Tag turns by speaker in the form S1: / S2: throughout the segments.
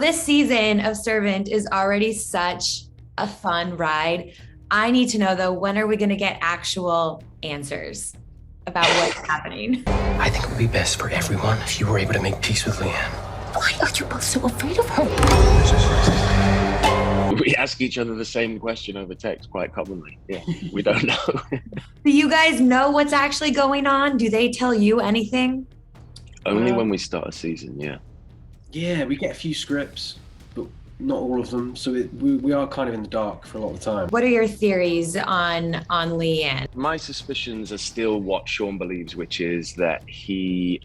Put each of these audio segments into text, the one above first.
S1: This season of Servant is already such a fun ride. I need to know though, when are we going to get actual answers about what's happening?
S2: I think it would be best for everyone if you were able to make peace with Leanne.
S3: Why are you both so afraid of her?
S4: We ask each other the same question over text quite commonly. Yeah, we don't know.
S1: Do you guys know what's actually going on? Do they tell you anything?
S4: Only when we start a season, yeah.
S5: Yeah, we get a few scripts, but not all of them. So we are kind of in the dark for a lot of the time.
S1: What are your theories on Leanne?
S4: My suspicions are still what Sean believes, which is that he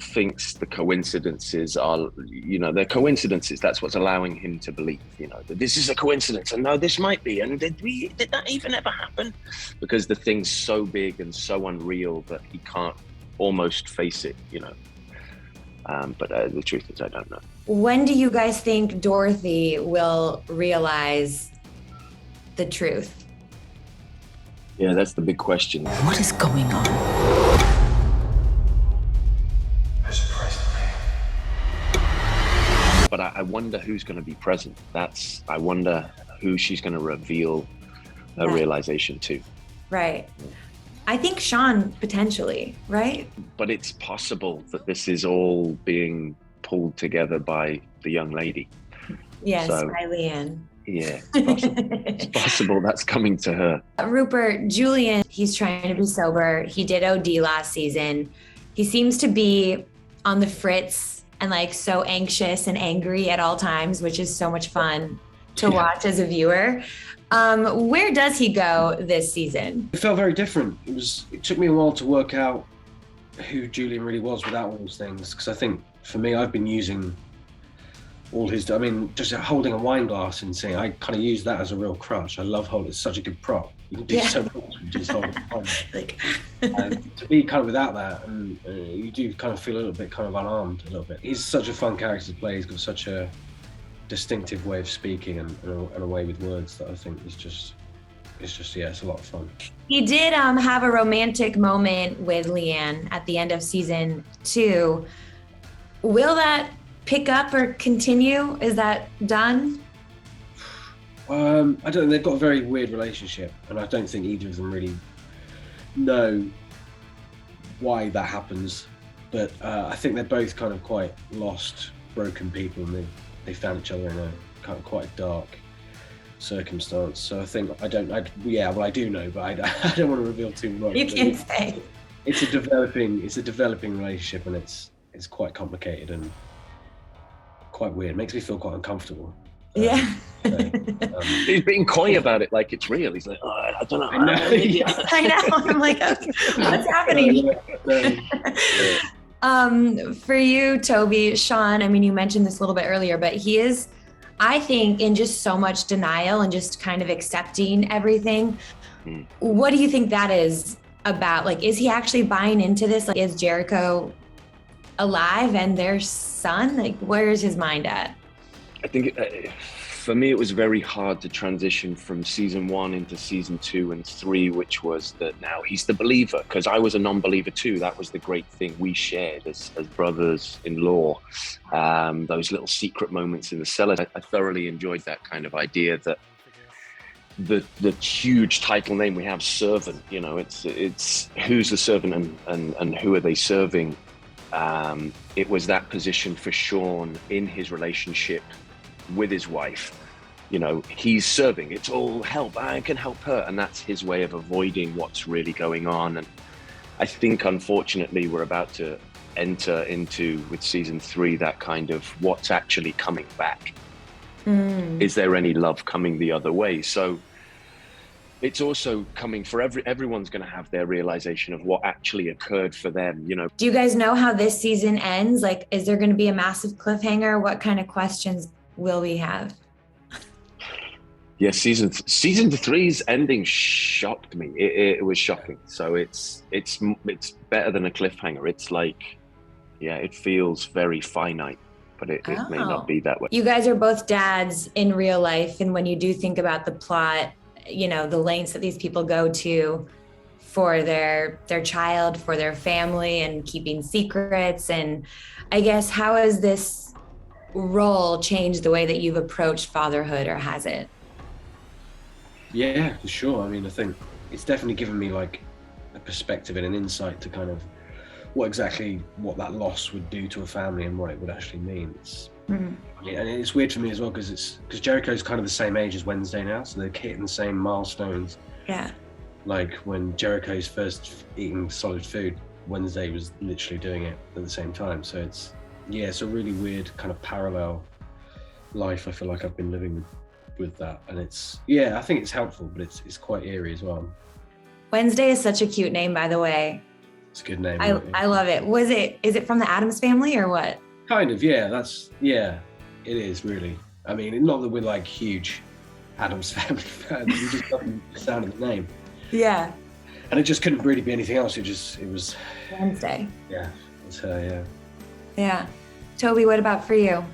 S4: thinks the coincidences are, they're coincidences. That's what's allowing him to believe, that this is a coincidence, and no, this might be. And did that even ever happen? Because the thing's so big and so unreal that he can't almost face it, But the truth is, I don't know.
S1: When do you guys think Dorothy will realize the truth?
S4: Yeah, that's the big question.
S3: What is going on?
S4: But I wonder who's going to be present. I wonder who she's going to reveal her realization to.
S1: Right. I think Sean, potentially, right?
S4: But it's possible that this is all being pulled together by the young lady.
S1: Yes, by Leanne.
S4: Yeah, it's possible that's coming to her.
S1: Rupert, Julian, he's trying to be sober. He did OD last season. He seems to be on the fritz and so anxious and angry at all times, which is so much fun to watch as a viewer. Where does he go this season?
S5: It felt very different. It took me a while to work out who Julian really was without all those things. Because I think for me, I've been using all just holding a wine glass and saying, I kind of use that as a real crutch. I love holding. It's such a good prop. You can do so much with just holding a wine glass. To be kind of without that, and you do kind of feel a little bit kind of unarmed a little bit. He's such a fun character to play. He's got such a distinctive way of speaking and a way with words that I think it's a lot of fun.
S1: He did have a romantic moment with Leanne at the end of season 2. Will that pick up or continue? Is that done?
S5: I don't know. They've got a very weird relationship, and I don't think either of them really know why that happens. But I think they're both kind of quite lost, broken people, and they found each other in a kind of quite dark circumstance. So I think I do know, but I don't want to reveal too much.
S1: You can't say.
S5: It's a developing relationship, and it's quite complicated and quite weird. It makes me feel quite uncomfortable.
S1: Yeah.
S4: He's being coy about it like it's real. He's like, I don't know.
S5: I know.
S1: I know. I'm like, okay, what's happening? For you, Toby, Sean, you mentioned this a little bit earlier, but he is, I think, in just so much denial and just kind of accepting everything. What do you think that is about? Is he actually buying into this? Is Jericho alive and their son? Where is his mind at?
S4: I think for me, it was very hard to transition from season 1 into season 2 and 3, which was that now he's the believer, because I was a non-believer too. That was the great thing we shared as brothers-in-law. Those little secret moments in the cellar. I thoroughly enjoyed that kind of idea that the huge title name we have, servant, it's who's the servant and who are they serving? It was that position for Sean in his relationship with his wife. He's serving. It's all help. I can help her. And that's his way of avoiding what's really going on. And I think, unfortunately, we're about to enter into, with season 3, that kind of what's actually coming back. Is there any love coming the other way? So it's also coming for everyone's going to have their realization of what actually occurred for them.
S1: Do you guys know how this season ends? Is there going to be a massive cliffhanger? What kind of questions will we have?
S4: Yeah, season 3's ending shocked me. It was shocking. So it's better than a cliffhanger. It's it feels very finite, but it may not be that way.
S1: You guys are both dads in real life, and when you do think about the plot, the lengths that these people go to for their child, for their family, and keeping secrets. And I guess, how has this role changed the way that you've approached fatherhood, or has it?
S5: Yeah, for sure. I mean, I think it's definitely given me like a perspective and an insight to kind of what that loss would do to a family and what it would actually mean. I mean, and it's weird for me as well because Jericho's kind of the same age as Wednesday now, so they're hitting the same milestones.
S1: Yeah.
S5: Like when Jericho's first eating solid food, Wednesday was literally doing it at the same time. So it's a really weird kind of parallel life I feel like I've been living with that, and I think it's helpful, but it's quite eerie as well.
S1: Wednesday is such a cute name, by the way.
S5: It's a good name.
S1: I love it. Is it from the Addams Family or what?
S5: Kind of, yeah. It is really. I mean, not that we're like huge Addams Family fans. We just love the sound of the name.
S1: Yeah.
S5: And it just couldn't really be anything else. It was
S1: Wednesday.
S5: Yeah, it's her. Yeah.
S1: Yeah. Toby, what about for you?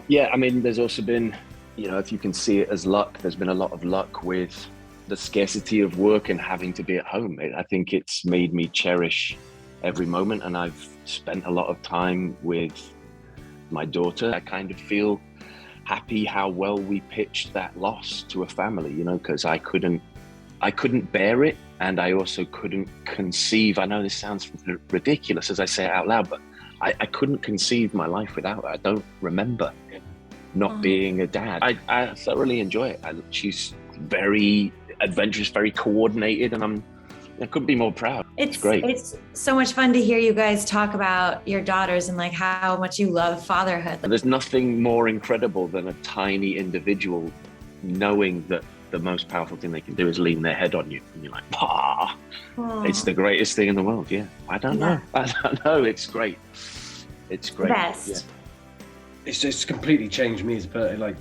S4: Yeah, I mean, there's also been, if you can see it as luck, there's been a lot of luck with the scarcity of work and having to be at home. I think it's made me cherish every moment, and I've spent a lot of time with my daughter. I kind of feel happy how well we pitched that loss to a family, because I couldn't bear it, and I also couldn't conceive. I know this sounds ridiculous as I say it out loud, but I couldn't conceive my life without her. I don't remember not being a dad. I thoroughly enjoy it. She's very adventurous, very coordinated, and I couldn't be more proud. It's great.
S1: It's so much fun to hear you guys talk about your daughters and like how much you love fatherhood.
S4: There's nothing more incredible than a tiny individual knowing that the most powerful thing they can do is lean their head on you, and you're like, "Ah!" It's the greatest thing in the world. Yeah, I don't know. It's great. It's great.
S1: Best.
S4: Yeah.
S5: It's just completely changed me as a person, like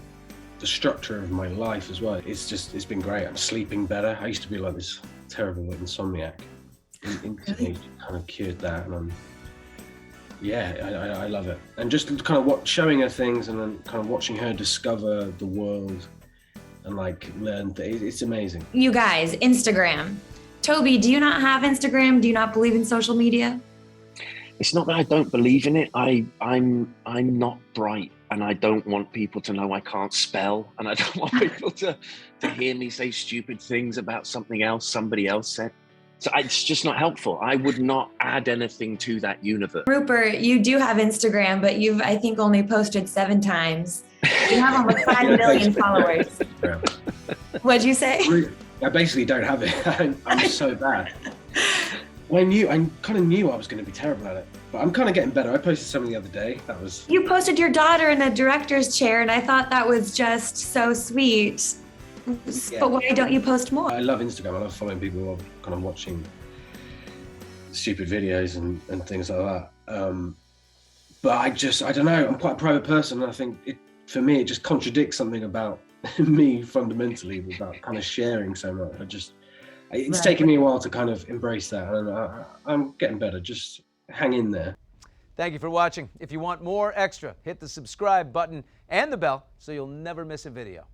S5: the structure of my life as well. It's been great. I'm sleeping better. I used to be like this terrible insomniac. Instantly kind of cured that, and I love it. And just kind of showing her things, and then kind of watching her discover the world and like learn things. It's amazing.
S1: You guys, Instagram. Toby, do you not have Instagram? Do you not believe in social media?
S4: It's not that I don't believe in it. I'm not bright, and I don't want people to know I can't spell, and I don't want people to hear me say stupid things about something else somebody else said. So it's just not helpful. I would not add anything to that universe.
S1: Rupert, you do have Instagram, but you've, I think, only posted 7 times. You have almost 5 million followers. What'd you say?
S5: I basically don't have it. I'm so bad. I kind of knew I was going to be terrible at it, but I'm kind of getting better. I posted something the other day.
S1: You posted your daughter in the director's chair, and I thought that was just so sweet. Yeah. But why don't you post more?
S5: I love Instagram. I love following people who are kind of watching stupid videos and things like that. But I don't know. I'm quite a private person, and I think for me, it just contradicts something about me fundamentally about kind of sharing so much. It's taken me a while to kind of embrace that, and I'm getting better. Just hang in there.
S6: Thank you for watching. If you want more extra, hit the subscribe button and the bell so you'll never miss a video.